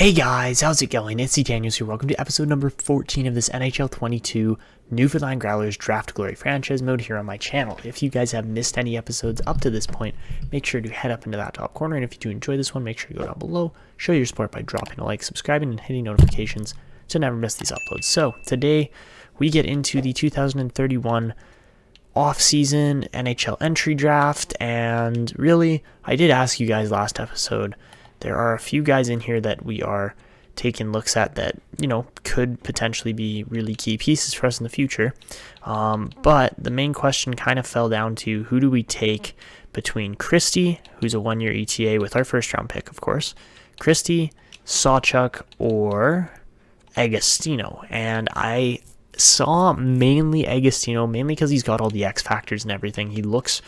Hey guys, how's it going? It's Daniels here. Welcome to episode number 14 of this NHL 22 Newfoundland Growlers Draft Glory franchise mode here on my channel. If you guys have missed any episodes up to this point, make sure to head up into that top corner. And if you do enjoy this one, make sure to go down below, show your support by dropping a like, subscribing, and hitting notifications to never miss these uploads. So today we get into the 2031 off-season NHL entry draft, and really, I did ask you guys last episode. There are a few guys in here that we are taking looks at that, could potentially be really key pieces for us in the future. But the main question kind of fell down to who do we take between Christie, who's a one-year ETA with our first-round pick, of course, Christie, Sawchuk, or Agostino. And I saw mainly Agostino, mainly because he's got all the X factors and everything. He looks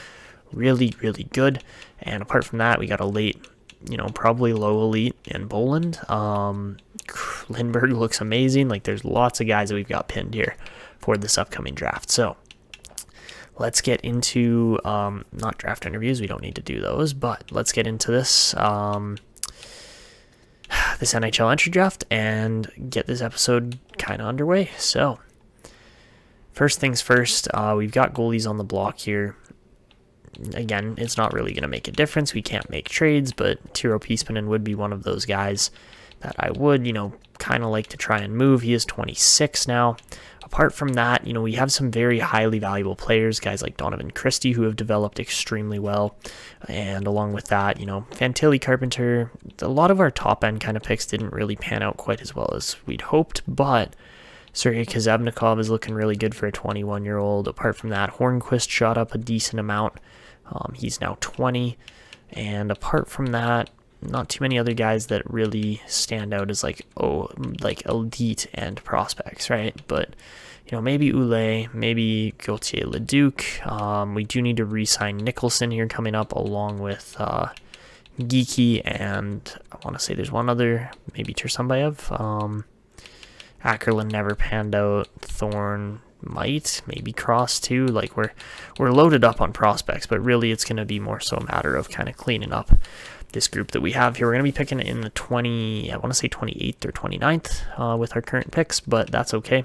really, really good. And apart from that, we got a late, probably low elite in Boland. Lindbergh looks amazing. There's lots of guys that we've got pinned here for this upcoming draft. So let's get into, not draft interviews, we don't need to do those, but let's get into this, this NHL entry draft and get this episode kind of underway. So first things first, we've got goalies on the block here. Again, it's not really going to make a difference. We can't make trades, but Tiro Piespanen would be one of those guys that I would, kind of like to try and move. He is 26 now. Apart from that, we have some very highly valuable players, guys like Donovan Christie, who have developed extremely well. And along with that, Fantilli, Carpenter, a lot of our top-end kind of picks didn't really pan out quite as well as we'd hoped, but Sergei Kazebnikov is looking really good for a 21-year-old. Apart from that, Hornquist shot up a decent amount. He's now 20, and apart from that, not too many other guys that really stand out as elite end prospects, right? But maybe Oulet, maybe Gauthier Leduc. We do need to re-sign Nicholson here coming up, along with Geeky, and I want to say there's one other, maybe Tursunbayev. Ackerland never panned out. Thorne might, maybe Cross too. We're loaded up on prospects, but really it's going to be more so a matter of kind of cleaning up this group that we have here. We're going to be picking in the 28th or 29th with our current picks, but that's okay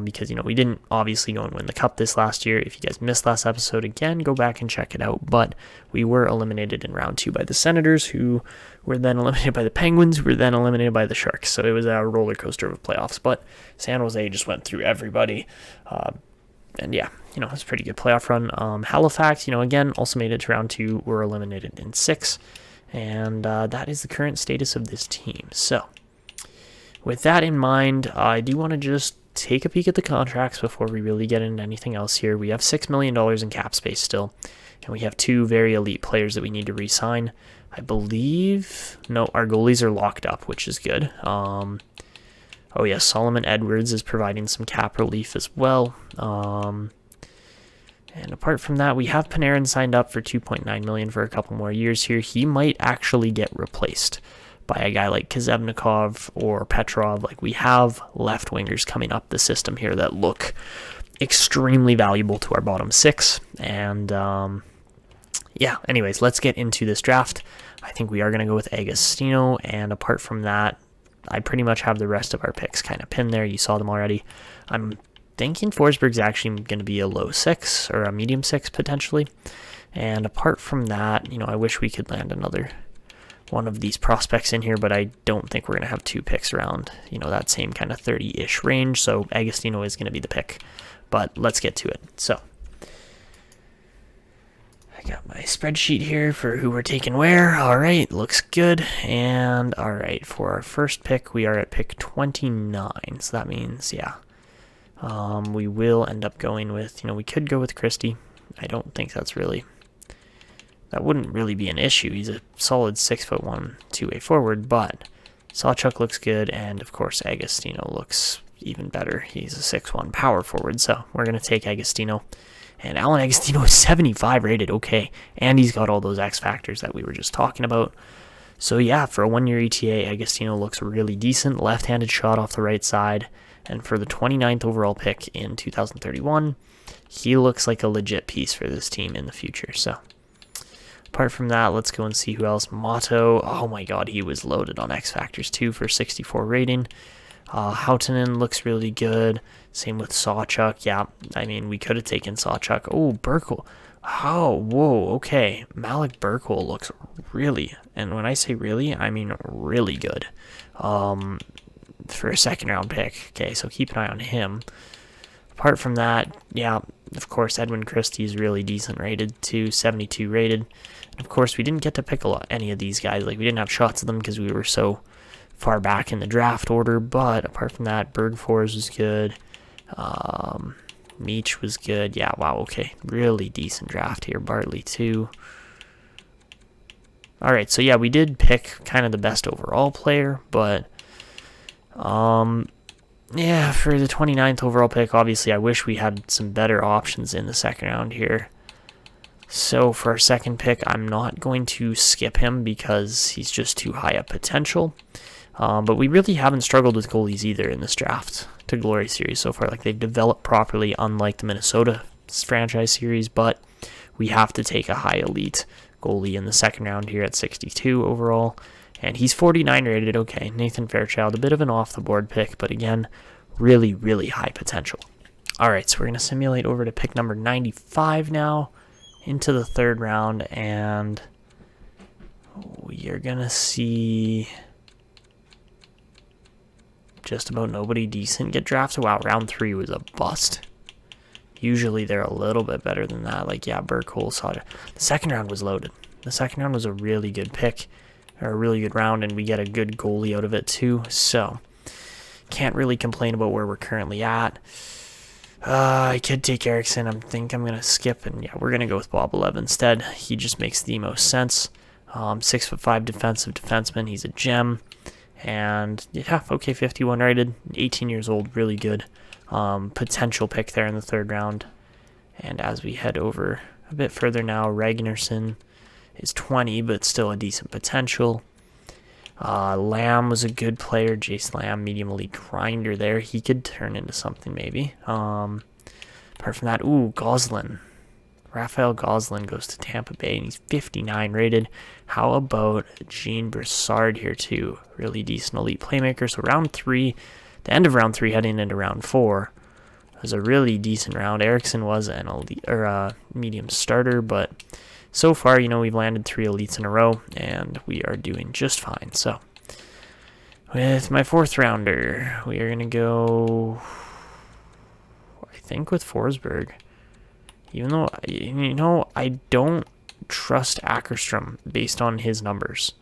because, we didn't obviously go and win the cup this last year. If you guys missed last episode, again, go back and check it out, but we were eliminated in round 2 by the Senators, who were then eliminated by the Penguins, who were then eliminated by the Sharks, so it was a roller coaster of playoffs, but San Jose just went through everybody, and yeah, it's a pretty good playoff run. Halifax, again, also made it to round 2, were eliminated in 6, and that is the current status of this team. So with that in mind, I do want to just take a peek at the contracts before we really get into anything else here. We have $6 million in cap space still, and we have 2 very elite players that we need to re-sign. I believe, no, our goalies are locked up, which is good. Oh yeah, Solomon Edwards is providing some cap relief as well. And apart from that, we have Panarin signed up for $2.9 million for a couple more years here. He might actually get replaced by a guy like Kazebnikov or Petrov. We have left wingers coming up the system here that look extremely valuable to our bottom 6. And yeah, anyways, let's get into this draft. I think we are going to go with Agostino, and apart from that, I pretty much have the rest of our picks kind of pinned there. You saw them already. I'm thinking Forsberg's actually going to be a low 6 or a medium 6 potentially. And apart from that, I wish we could land another one of these prospects in here, but I don't think we're going to have 2 picks around, that same kind of 30-ish range. So Agostino is going to be the pick, but let's get to it. So I got my spreadsheet here for who we're taking where. All right, looks good. And all right, for our first pick, we are at pick 29. So that means, yeah, we will end up going with, we could go with Christie. I don't think that wouldn't really be an issue. He's a solid 6'1", two-way forward, but Sawchuk looks good, and of course Agostino looks even better. He's a 6'1" power forward, so we're going to take Agostino. And Alan Agostino is 75 rated, okay. And he's got all those X factors that we were just talking about. So yeah, for a one-year ETA, Agostino looks really decent. Left-handed shot off the right side. And for the 29th overall pick in 2031, he looks like a legit piece for this team in the future. So Apart from that, let's go and see who else. Motto. Oh my god, he was loaded on X Factors too for 64 rating. Houtanen looks really good. Same with Sawchuk. Yeah, I mean, we could have taken Sawchuk. Oh, Burkle. Oh, whoa, okay. Malik Burkle looks really, and when I say really, I mean really good. For a second round pick. Okay, so keep an eye on him. Apart from that, yeah, of course, Edwin Christie's really decent rated too, 72 rated. And of course, we didn't get to pick any of these guys. Like, we didn't have shots of them because we were so far back in the draft order. But apart from that, Bergfors was good. Meach was good. Yeah, wow, okay. Really decent draft here. Bartley too. Alright, so yeah, we did pick kind of the best overall player, but yeah, for the 29th overall pick, obviously I wish we had some better options in the second round here. So for our second pick, I'm not going to skip him because he's just too high up potential. But we really haven't struggled with goalies either in this draft to Glory Series so far. Like, they've developed properly, unlike the Minnesota franchise series, but we have to take a high elite goalie in the second round here at 62 overall. And he's 49 rated. Okay, Nathan Fairchild, a bit of an off-the-board pick, but again, really, really high potential. All right, so we're going to simulate over to pick number 95 now into the third round, and we are going to see just about nobody decent get drafted. Wow, round 3 was a bust. Usually they're a little bit better than that. Like, yeah, Burkle saw it. The second round was loaded. The second round was a really good pick, or a really good round, and we get a good goalie out of it too. So, can't really complain about where we're currently at. I could take Eriksson. I think I'm going to skip, and yeah, we're going to go with Bob 11 instead. He just makes the most sense. 6'5" defensive defenseman. He's a gem. And yeah, okay, 51 rated, 18 years old, really good. Potential pick there in the third round. And as we head over a bit further now, Ragnarsson is 20, but still a decent potential. Lamb was a good player. Jace Lamb, medium elite grinder there. He could turn into something maybe. Apart from that, Goslin. Raphael Goslin goes to Tampa Bay, and he's 59 rated. How about Jean Brassard here too? Really decent elite playmaker. So round 3, the end of round 3 heading into round 4 was a really decent round. Eriksson was an elite, or a medium starter, but so far, you know, we've landed 3 elites in a row, and we are doing just fine. So with my fourth rounder, we are going to go, I think, with Forsberg. Even though, you know, I don't trust Ackerstrom based on his numbers.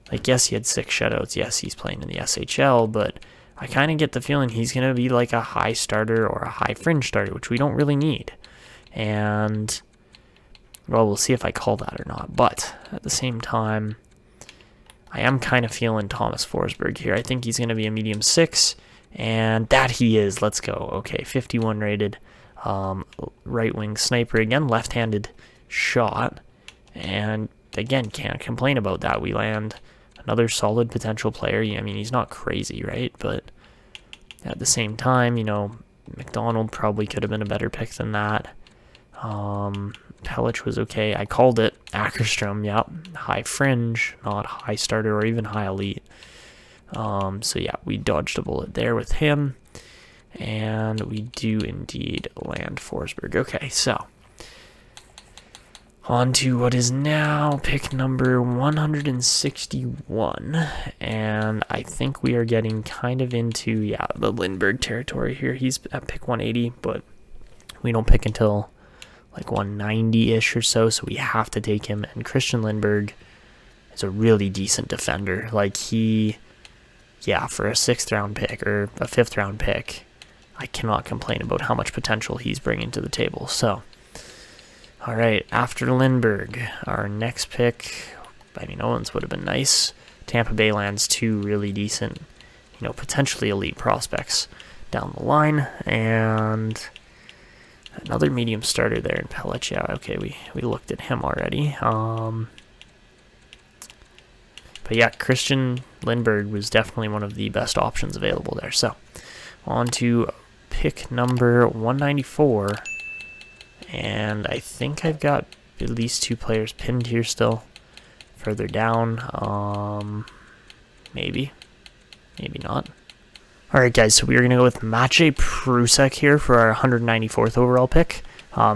Like, yes, he had 6 shutouts. Yes, he's playing in the SHL, but I kind of get the feeling he's going to be like a high starter or a high fringe starter, which we don't really need. And, well, we'll see if I call that or not. But at the same time, I am kind of feeling Thomas Forsberg here. I think he's going to be a medium 6, and that he is. Let's go. Okay, 51 rated. Right wing sniper again, left-handed shot, and again, can't complain about that. We land another solid potential player. I mean, he's not crazy, right? But at the same time, you know, McDonald probably could have been a better pick than that. Pellich was okay. I called it. Ackerstrom, yep, high fringe, not high starter or even high elite. So yeah, we dodged a bullet there with him. And we do indeed land Forsberg. Okay, so on to what is now pick number 161. And I think we are getting kind of into, yeah, the Lindbergh territory here. He's at pick 180, but we don't pick until like 190-ish or so, so we have to take him. And Christian Lindbergh is a really decent defender. Like, he, yeah, for a 6th round pick or a 5th round pick, I cannot complain about how much potential he's bringing to the table. So, all right, after Lindbergh, our next pick, I mean, Owens would have been nice. Tampa Bay lands 2 really decent, you know, potentially elite prospects down the line, and another medium starter there in Pellich. Yeah, okay, we looked at him already. But yeah, Christian Lindbergh was definitely one of the best options available there. So, on to pick number 194, and I think I've got at least 2 players pinned here still. Further down, maybe not. Alright guys, so we're going to go with Maciej Prusek here for our 194th overall pick.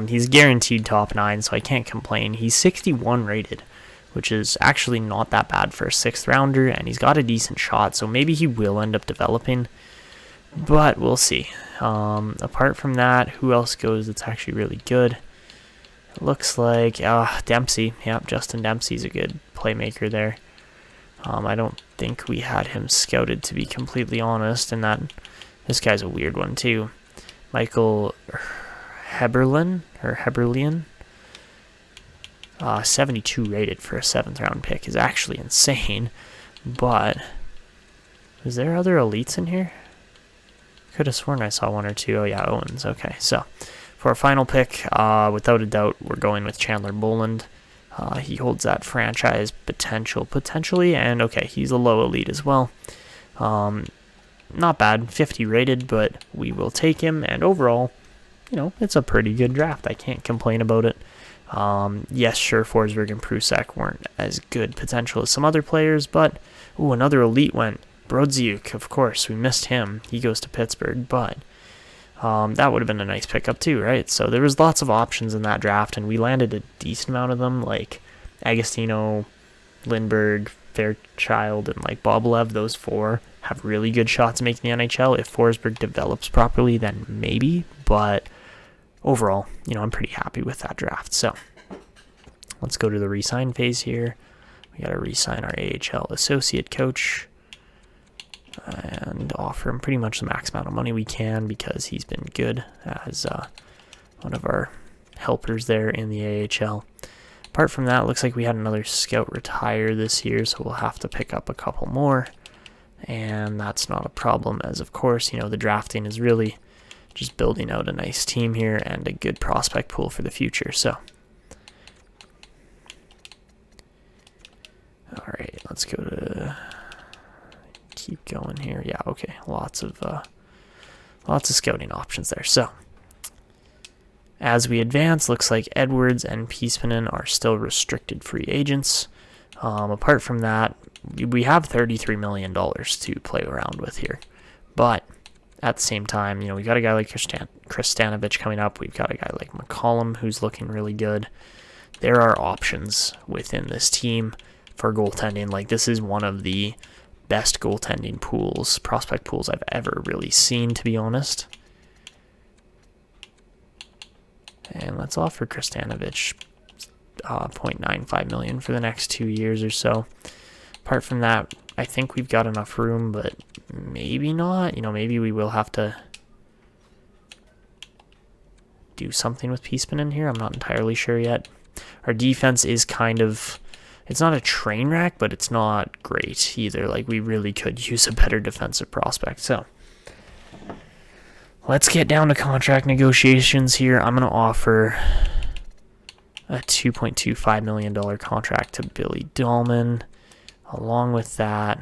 He's guaranteed top 9, so I can't complain. He's 61 rated, which is actually not that bad for a 6th rounder, and he's got a decent shot, so maybe he will end up developing, but we'll see. Apart from that, who else goes that's actually really good? It looks like Dempsey. Yep, Justin Dempsey's a good playmaker there. I don't think we had him scouted, to be completely honest, and this guy's a weird one too. Michael Heberlin, 72 rated for a 7th round pick is actually insane, but is there other elites in here? Could have sworn I saw 1 or 2. Oh yeah, Owens. Okay, so for our final pick, without a doubt, we're going with Chandler Boland. He holds that franchise potentially, and okay, he's a low elite as well. Not bad, 50 rated, but we will take him, and overall, it's a pretty good draft. I can't complain about it. Yes, sure, Forsberg and Prusek weren't as good potential as some other players, but, another elite went. Brodziuk, of course, we missed him. He goes to Pittsburgh, but that would have been a nice pickup too, right? So there was lots of options in that draft, and we landed a decent amount of them, like Agostino, Lindbergh, Fairchild, and like Boblev. Those 4 have really good shots at making the NHL. If Forsberg develops properly, then maybe, but overall, I'm pretty happy with that draft. So let's go to the re-sign phase here. We got to re-sign our AHL associate coach and offer him pretty much the max amount of money we can because he's been good as one of our helpers there in the AHL. Apart from that, it looks like we had another scout retire this year, so we'll have to pick up a couple more, and that's not a problem, as of course, the drafting is really just building out a nice team here and a good prospect pool for the future. So all right, let's go to keep going here. Yeah, okay, lots of scouting options there. So as we advance, looks like Edwards and Piispanen are still restricted free agents. Apart from that, we have $33 million to play around with here, but at the same time, we got a guy like Kristanovich coming up. We've got a guy like McCollum who's looking really good. There are options within this team for goaltending. Like, this is one of the best goaltending prospect pools I've ever really seen, to be honest. And let's offer Kristanovich $0.95 million for the next 2 years or so. Apart from that, I think we've got enough room, but maybe not. Maybe we will have to do something with Piispanen here. I'm not entirely sure yet. Our defense is it's not a train wreck, but it's not great either. Like, we really could use a better defensive prospect. So let's get down to contract negotiations here. I'm going to offer a $2.25 million contract to Billy Dahlman. Along with that,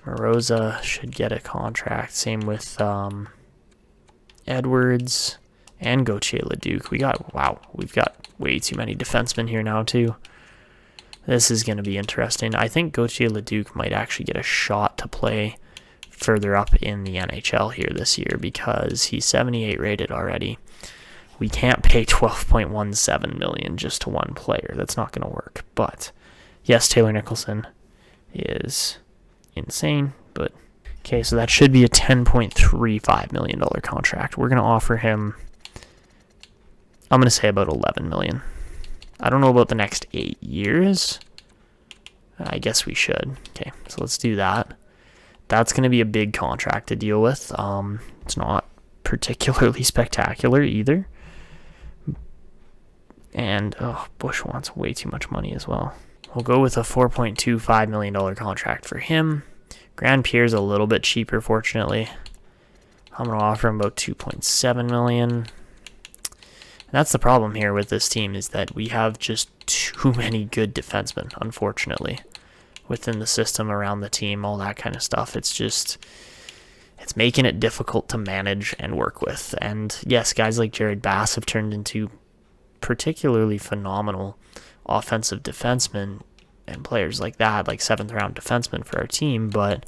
Moroza should get a contract. Same with Edwards and Gauthier Leduc. We've got way too many defensemen here now too. This is going to be interesting. I think Gauthier Leduc might actually get a shot to play further up in the NHL here this year because he's 78 rated already. We can't pay $12.17 million just to one player. That's not going to work. But yes, Taylor Nicholson is insane, but okay, so that should be a $10.35 million contract. We're going to offer him, I'm going to say about $11 million. I don't know about the next 8 years. I guess we should. Okay, so let's do that. That's going to be a big contract to deal with. It's not particularly spectacular either. And, Bush wants way too much money as well. We'll go with a $4.25 million contract for him. Grand Pierre's a little bit cheaper, fortunately. I'm going to offer him about $2.7 million. That's the problem here with this team, is that we have just too many good defensemen, unfortunately, within the system, around the team, all that kind of stuff. It's making it difficult to manage and work with. And yes, guys like Jared Bass have turned into particularly phenomenal offensive defensemen and players like that, like 7th round defensemen for our team, but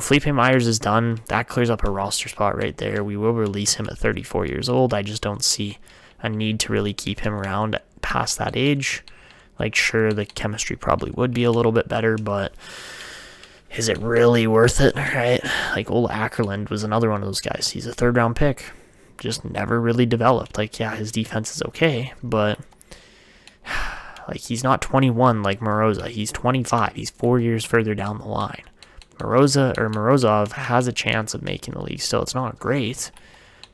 Felipe Myers is done. That clears up a roster spot right there. We will release him at 34 years old. I just don't see a need to really keep him around past that age. Like, sure, the chemistry probably would be a little bit better, but is it really worth it, right? Like, Ola Ackerland was another one of those guys. He's a 3rd round pick. Just never really developed. Like, yeah, his defense is okay, but like, he's not 21 like Moroza. He's 25. He's 4 years further down the line. Morozov has a chance of making the league still. It's not great,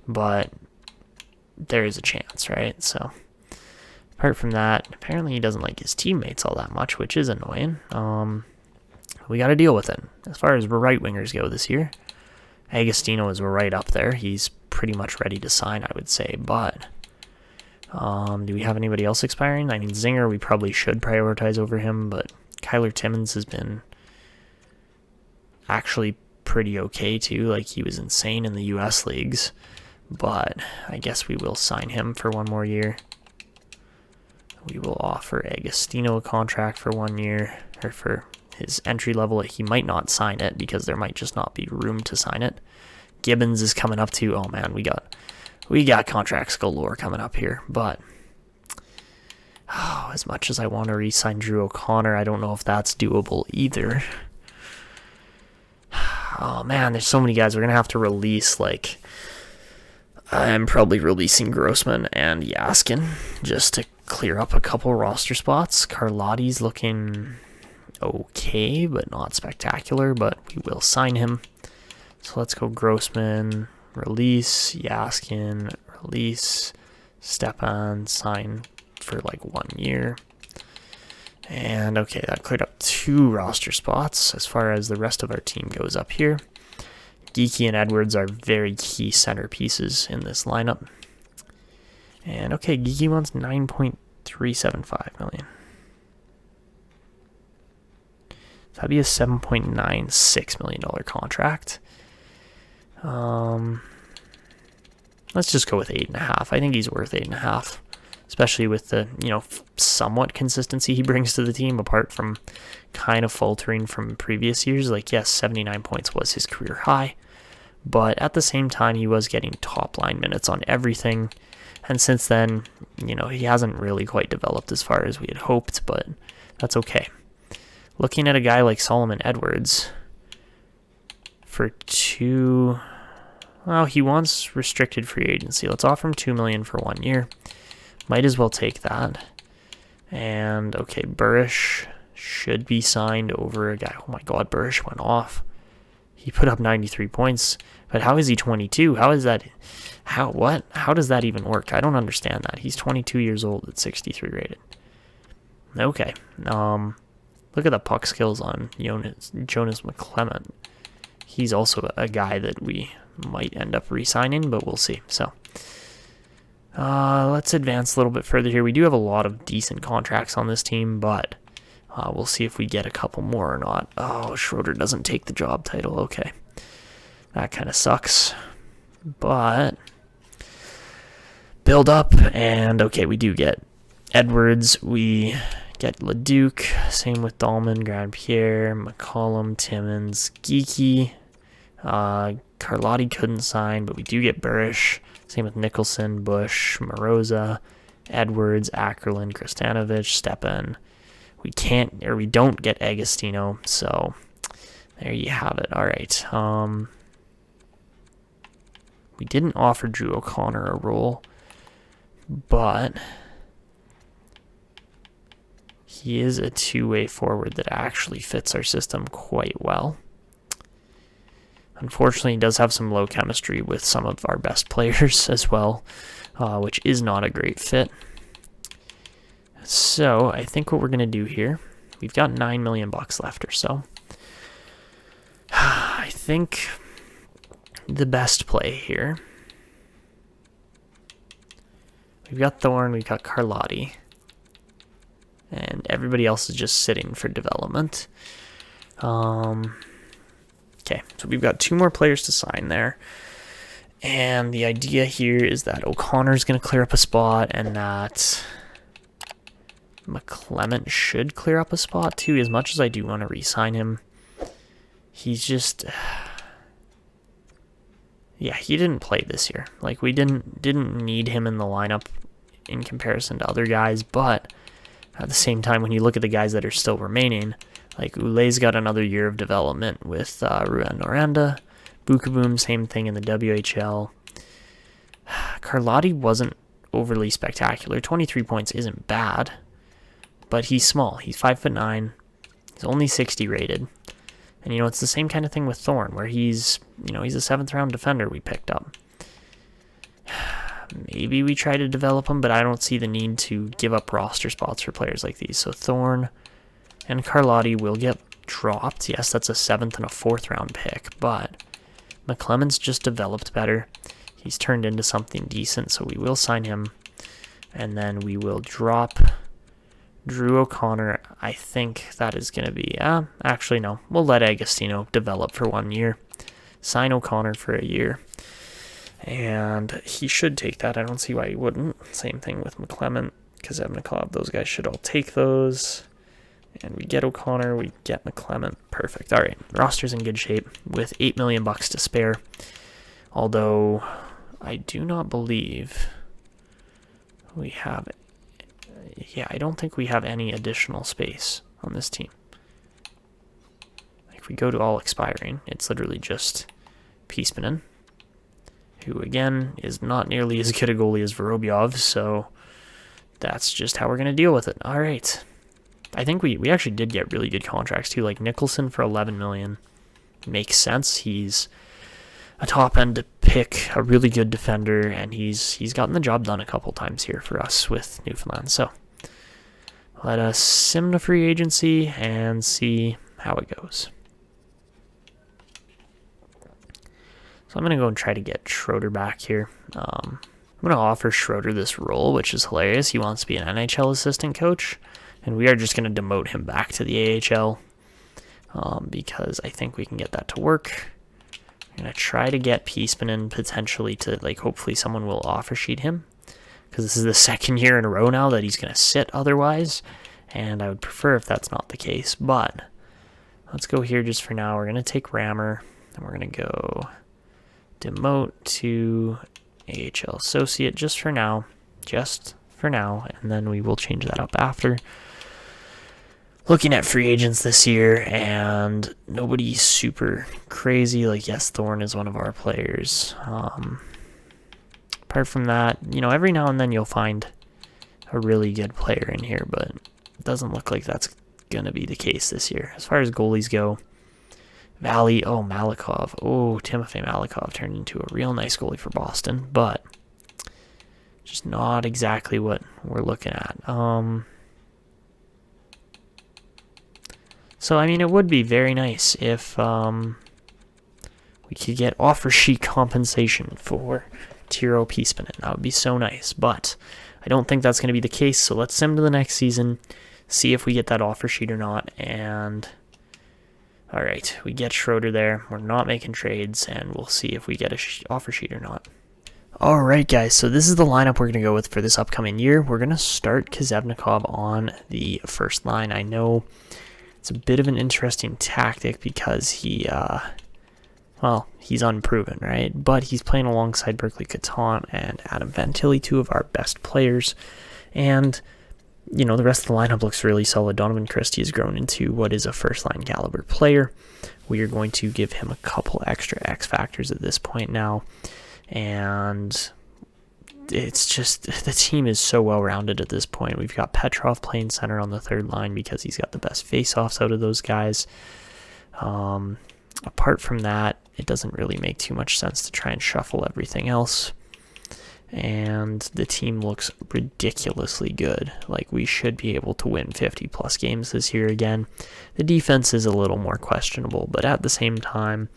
but there is a chance, right? So, apart from that, apparently he doesn't like his teammates all that much, which is annoying. We got to deal with it. As far as right wingers go this year, Agostino is right up there. He's pretty much ready to sign, I would say, but do we have anybody else expiring? I mean, Zinger, we probably should prioritize over him, but Kyler Timmons has been actually pretty okay too. Like, he was insane in the US leagues, but I guess we will sign him for 1 more year. We will offer Agostino a contract for 1 year, or for his entry level. He might not sign it because there might just not be room to sign it. Gibbons is coming up too. Oh man, we got contracts galore coming up here, but as much as I want to re-sign Drew O'Connor, I don't know if that's doable either. Oh man, there's so many guys we're going to have to release. Like, I'm probably releasing Grossman and Yaskin just to clear up a couple roster spots. Carlotti's looking okay, but not spectacular, but we will sign him. So let's go Grossman, release, Yaskin, release, Stepan, sign for like 1 year. And okay, that cleared up 2 roster spots. As far as the rest of our team goes up here, Geeky and Edwards are very key centerpieces in this lineup. And okay, Geeky wants $9.375 million. That'd be a $7.96 million contract. Let's just go with 8.5. I think he's worth 8.5. Especially with the, somewhat consistency he brings to the team, apart from kind of faltering from previous years. Like, yes, 79 points was his career high, but at the same time, he was getting top line minutes on everything. And since then, he hasn't really quite developed as far as we had hoped, but that's okay. Looking at a guy like Solomon Edwards for he wants restricted free agency. Let's offer him $2 million for 1 year. Might as well take that. And, okay, Burish should be signed over a guy. Oh my god, Burish went off. He put up 93 points. But how is he 22? How is that? How does that even work? I don't understand that. He's 22 years old at 63 rated. Okay. Look at the puck skills on Jonas McClement. He's also a guy that we might end up re-signing, but we'll see. So, let's advance a little bit further here. We do have a lot of decent contracts on this team, but we'll see if we get a couple more or not. Oh, Schroeder doesn't take the job title. Okay. That kind of sucks. But build up, and okay, we do get Edwards. We get Leduc. Same with Dahlman, Grandpierre, McCollum, Timmons, Geeky. Carlotti couldn't sign, but we do get Burish. Same with Nicholson, Bush, Moroza, Edwards, Ackerland, Kristanovich, Stepan. We don't get Agostino, so there you have it. All right. We didn't offer Drew O'Connor a role, but he is a two-way forward that actually fits our system quite well. Unfortunately, he does have some low chemistry with some of our best players as well, which is not a great fit. So I think what we're going to do here, we've got $9 million left or so. I think the best play here, we've got Thorne, we've got Carlotti, and everybody else is just sitting for development. Okay, so we've got 2 more players to sign there. And the idea here is that O'Connor's going to clear up a spot, and that McClement should clear up a spot too, as much as I do want to re-sign him. He's just... yeah, he didn't play this year. Like, we didn't need him in the lineup in comparison to other guys, but at the same time, when you look at the guys that are still remaining, like Oulé's got another year of development with Ruan Noranda. Bukaboom, same thing in the WHL. Carlotti wasn't overly spectacular. 23 points isn't bad, but he's small. He's 5'9". He's only 60 rated. And, it's the same kind of thing with Thorne, where he's a 7th round defender we picked up. Maybe we try to develop him, but I don't see the need to give up roster spots for players like these. So Thorne and Carlotti will get dropped. Yes, that's a 7th and a 4th round pick, but McClement's just developed better. He's turned into something decent, so we will sign him. And then we will drop Drew O'Connor. I think that is going to be... actually, no. We'll let Agostino develop for 1 year. Sign O'Connor for a year. And he should take that. I don't see why he wouldn't. Same thing with McClement, Kazevnikov. Those guys should all take those. And we get O'Connor, we get McClement. Perfect. All right, roster's in good shape with $8 million to spare. Although I do not believe we have... yeah, I don't think we have any additional space on this team. If we go to all expiring, it's literally just Piispanen, who again is not nearly as good a goalie as Vorobyov, so that's just how we're going to deal with it. All right. I think we actually did get really good contracts too, like Nicholson for $11 million. Makes sense. He's a top end pick, a really good defender, and he's gotten the job done a couple times here for us with Newfoundland. So let us sim to free agency and see how it goes. So I'm going to go and try to get Schroeder back here. I'm going to offer Schroeder this role, which is hilarious. He wants to be an NHL assistant coach, and we are just going to demote him back to the AHL because I think we can get that to work. I'm going to try to get Piispanen potentially to, hopefully someone will offer sheet him, because this is the second year in a row now that he's going to sit otherwise, and I would prefer if that's not the case. But let's go here just for now. We're going to take Rammer, and we're going to go demote to AHL associate just for now, and then we will change that up after. Looking at free agents this year, and nobody's super crazy. Yes, Thorne is one of our players. Apart from that, every now and then you'll find a really good player in here, but it doesn't look like that's going to be the case this year. As far as goalies go, Malikov. Timofey Malikov turned into a real nice goalie for Boston, but just not exactly what we're looking at. So, it would be very nice if we could get offer sheet compensation for Tiro Piispanen. That would be so nice, but I don't think that's going to be the case, so let's sim to the next season, see if we get that offer sheet or not, and... all right, we get Schroeder there. We're not making trades, and we'll see if we get a offer sheet or not. All right, guys, so this is the lineup we're going to go with for this upcoming year. We're going to start Kazevnikov on the first line. I know it's a bit of an interesting tactic because he's unproven, right? But he's playing alongside Berkeley Catan and Adam Fantilli, two of our best players. And, the rest of the lineup looks really solid. Donovan Christie has grown into what is a first-line caliber player. We are going to give him a couple extra X factors at this point now. And it's just, the team is so well-rounded at this point. We've got Petrov playing center on the third line because he's got the best face-offs out of those guys. Apart from that, it doesn't really make too much sense to try and shuffle everything else. And the team looks ridiculously good. We should be able to win 50-plus games this year again. The defense is a little more questionable, but at the same time,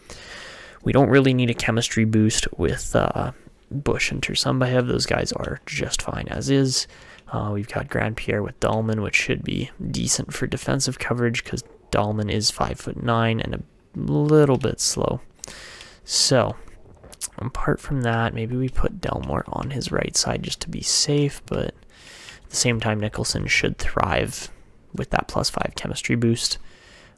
we don't really need a chemistry boost with Bush and Tursunbayev. Those guys are just fine as is. We've got Grand Pierre with Dahlman, which should be decent for defensive coverage because Dahlman is 5'9" and a little bit slow. So Apart from that, maybe we put Delmore on his right side just to be safe, but at the same time, Nicholson should thrive with that +5 chemistry boost.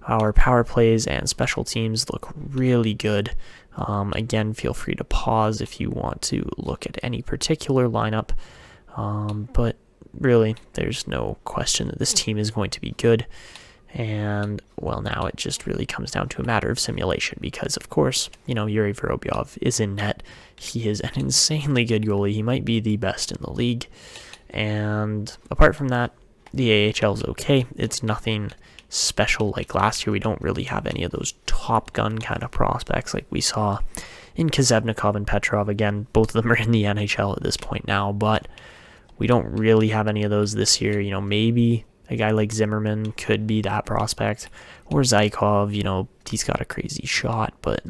Our power plays and special teams look really good. Again, feel free to pause if you want to look at any particular lineup, but really, there's no question that this team is going to be good. And, well, now it just really comes down to a matter of simulation because, of course, Yuri Vorobyov is in net. He is an insanely good goalie. He might be the best in the league. And apart from that, the AHL is okay. It's nothing special like last year. We don't really have any of those Top Gun kind of prospects like we saw in Kazevnikov and Petrov. Again, both of them are in the NHL at this point now, but we don't really have any of those this year. Maybe a guy like Zimmerman could be that prospect, or Zykov, he's got a crazy shot, but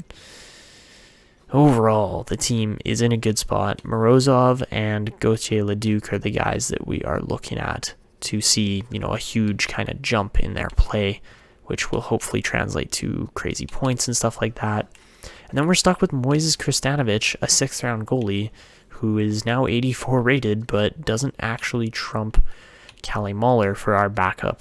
overall, the team is in a good spot. Morozov and Gauthier Leduc are the guys that we are looking at to see, a huge kind of jump in their play, which will hopefully translate to crazy points and stuff like that. And then we're stuck with Moises Kristanovic, a 6th-round goalie, who is now 84 rated, but doesn't actually trump Kalle Mahler for our backup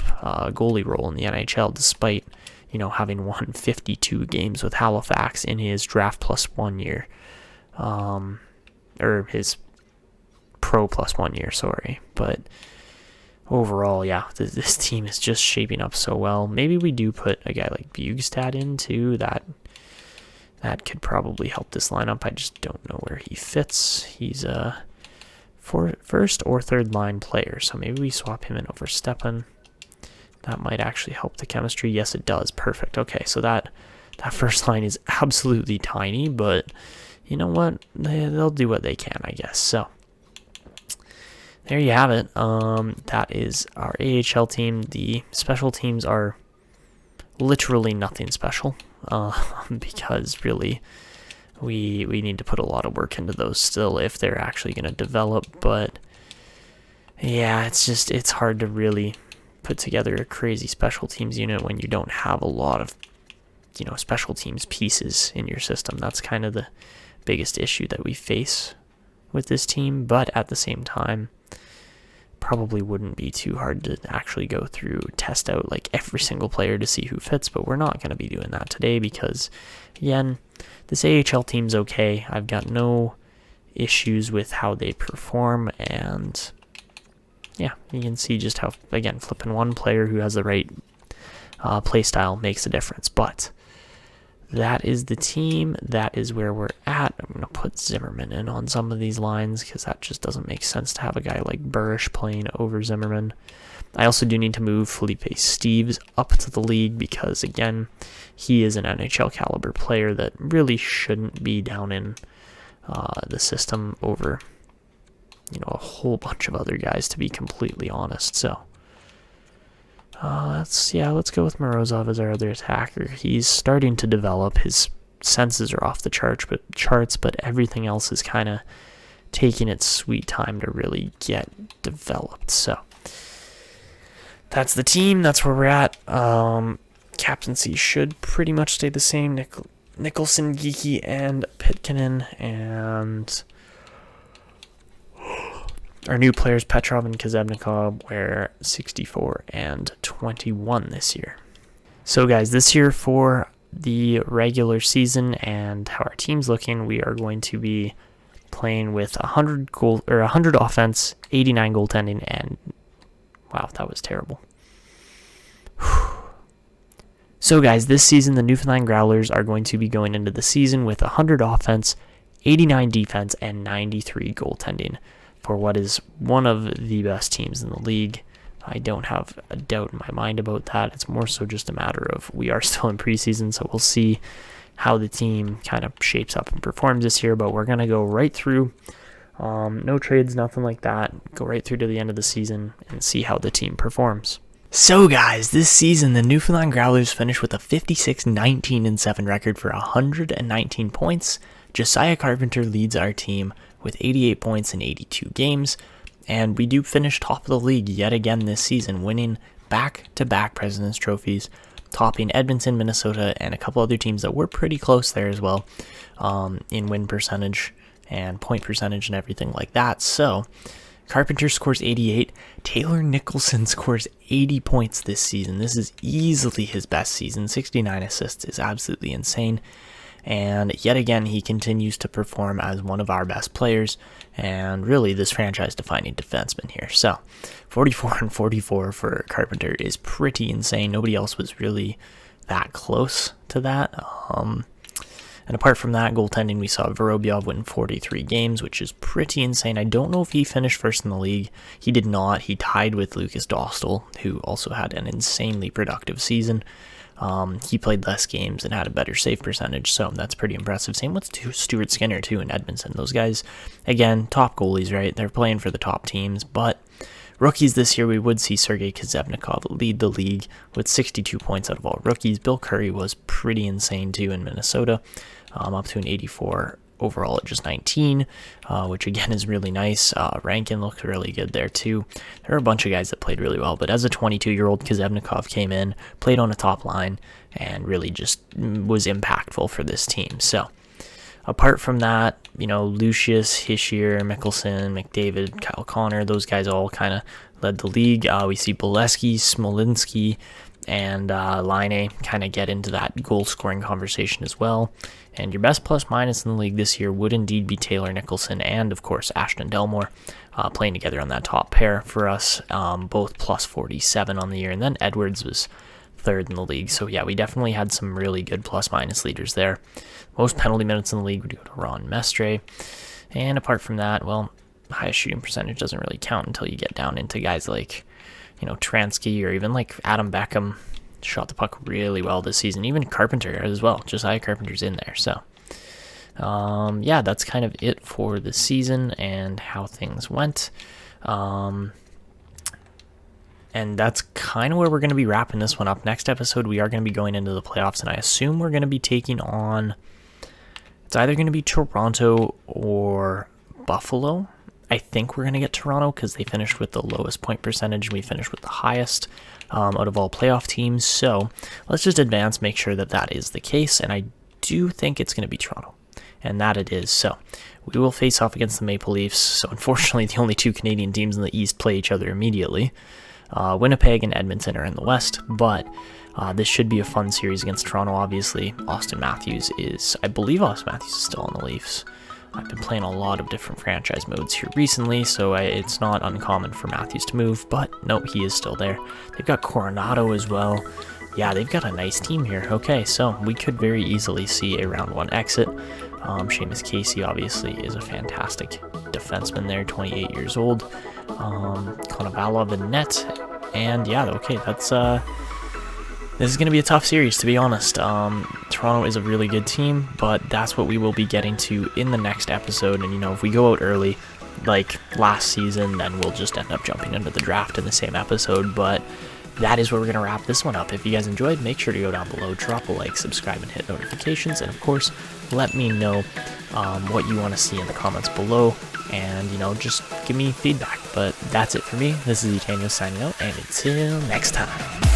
goalie role in the NHL, despite, having won 52 games with Halifax in his draft +1 year, or his pro +1 year, sorry. But overall, yeah, this team is just shaping up so well. Maybe we do put a guy like Bjugstad in too. That could probably help this lineup. I just don't know where he fits. He's a first or third line player, so maybe we swap him in over Stepan. That might actually help the chemistry. Yes, it does. Perfect. Okay, so that first line is absolutely tiny, but you know what? They'll do what they can, I guess. So there you have it. That is our AHL team. The special teams are literally nothing special, because really we need to put a lot of work into those still if they're actually going to develop. But yeah, it's hard to really put together a crazy special teams unit when you don't have a lot of special teams pieces in your system. That's kind of the biggest issue that we face with this team, but at the same time, probably wouldn't be too hard to actually go through, test out like every single player to see who fits, but we're not going to be doing that today because, again, this AHL team's okay. I've got no issues with how they perform, and yeah, you can see just how, again, flipping one player who has the right play style makes a difference. But that is the team. That is where we're at. I'm going to put Zimmerman in on some of these lines because that just doesn't make sense to have a guy like Burish playing over Zimmerman. I also do need to move Felipe Steeves up to the league because, again, he is an NHL caliber player that really shouldn't be down in the system over, a whole bunch of other guys, to be completely honest. So let's go with Morozov as our other attacker. He's starting to develop. His senses are off the charts, but everything else is kind of taking its sweet time to really get developed. So that's the team. That's where we're at. Captaincy should pretty much stay the same. Nicholson, Geeky, and Pitkinen, and our new players, Petrov and Kazevnikov, were 64 and 21 this year. So guys, this year for the regular season and how our team's looking, we are going to be playing with 100 offense, 89 goaltending, and wow, that was terrible. So guys, this season the Newfoundland Growlers are going to be going into the season with 100 offense, 89 defense, and 93 goaltending for what is one of the best teams in the league. I don't have a doubt in my mind about that. It's more so just a matter of we are still in preseason, so we'll see how the team kind of shapes up and performs this year, but we're going to go right through. No trades, nothing like that. Go right through to the end of the season and see how the team performs. So guys, this season the Newfoundland Growlers finished with a 56-19-7 record for 119 points. Josiah Carpenter leads our team with 88 points in 82 games, and we do finish top of the league yet again this season, winning back-to-back President's Trophies. topping Edmonton, Minnesota, and a couple other teams that were pretty close there as well in win percentage and point percentage and everything like that. So Carpenter scores 88. Taylor Nicholson scores 80 points this season. This is easily his best season. 69 assists is absolutely insane. And yet again, he continues to perform as one of our best players and really this franchise-defining defenseman here. So 44 and 44 for Carpenter is pretty insane. Nobody else was really that close to that. And apart from that, goaltending, we saw Vorobyov win 43 games, which is pretty insane. I don't know if he finished first in the league. He did not. He tied with Lucas Dostal, who also had an insanely productive season. He played less games and had a better save percentage, so that's pretty impressive. Same with Stuart Skinner, too, in Edmonton. Those guys, again, top goalies, right? They're playing for the top teams, but rookies this year, we would see Sergei Kazevnikov lead the league with 62 points out of all rookies. Bill Curry was pretty insane, too, in Minnesota, up to an 84 overall at just 19, which again is really nice. Rankin looked really good there too. There were a bunch of guys that played really well, but as a 22-year-old, Kazevnikov came in, played on a top line, and really just was impactful for this team. So apart from that, Lucius, Hischier, Mickelson, McDavid, Kyle Connor, those guys all kind of led the league. We see Bolesky, Smolinski, and Laine kind of get into that goal-scoring conversation as well. And your best plus-minus in the league this year would indeed be Taylor Nicholson and, of course, Ashton Delmore playing together on that top pair for us, both plus 47 on the year. And then Edwards was third in the league. So, yeah, we definitely had some really good plus-minus leaders there. Most penalty minutes in the league would go to Ron Mestre. And apart from that, well, highest shooting percentage doesn't really count until you get down into guys like Transky or even like Adam Beckham. Shot the puck really well this season. Even Carpenter as well. Josiah Carpenter's in there. So, yeah, that's kind of it for the season and how things went. And that's kind of where we're going to be wrapping this one up. Next episode, we are going to be going into the playoffs, and I assume we're going to be taking on... It's either going to be Toronto or Buffalo. I think we're going to get Toronto because they finished with the lowest point percentage and we finished with the highest out of all playoff teams. So let's just advance, make sure that that is the case. And I do think it's going to be Toronto, and that it is. So we will face off against the Maple Leafs. So unfortunately, the only two Canadian teams in the East play each other immediately. Winnipeg and Edmonton are in the West, but this should be a fun series against Toronto, obviously. I believe Austin Matthews is still on the Leafs. I've been playing a lot of different franchise modes here recently, so it's not uncommon for Matthews to move, but no, he is still there. They've got Coronado as well. Yeah, they've got a nice team here. Okay, so we could very easily see a round one exit. Seamus Casey obviously is a fantastic defenseman there, 28 years old. Konovalov in net, and yeah, okay, this is going to be a tough series, to be honest. Toronto is a really good team, but that's what we will be getting to in the next episode. And, if we go out early, like last season, then we'll just end up jumping into the draft in the same episode. But that is where we're going to wrap this one up. If you guys enjoyed, make sure to go down below, drop a like, subscribe, and hit notifications. And, of course, let me know what you want to see in the comments below. And, just give me feedback. But that's it for me. This is Etaniel signing out, and until next time.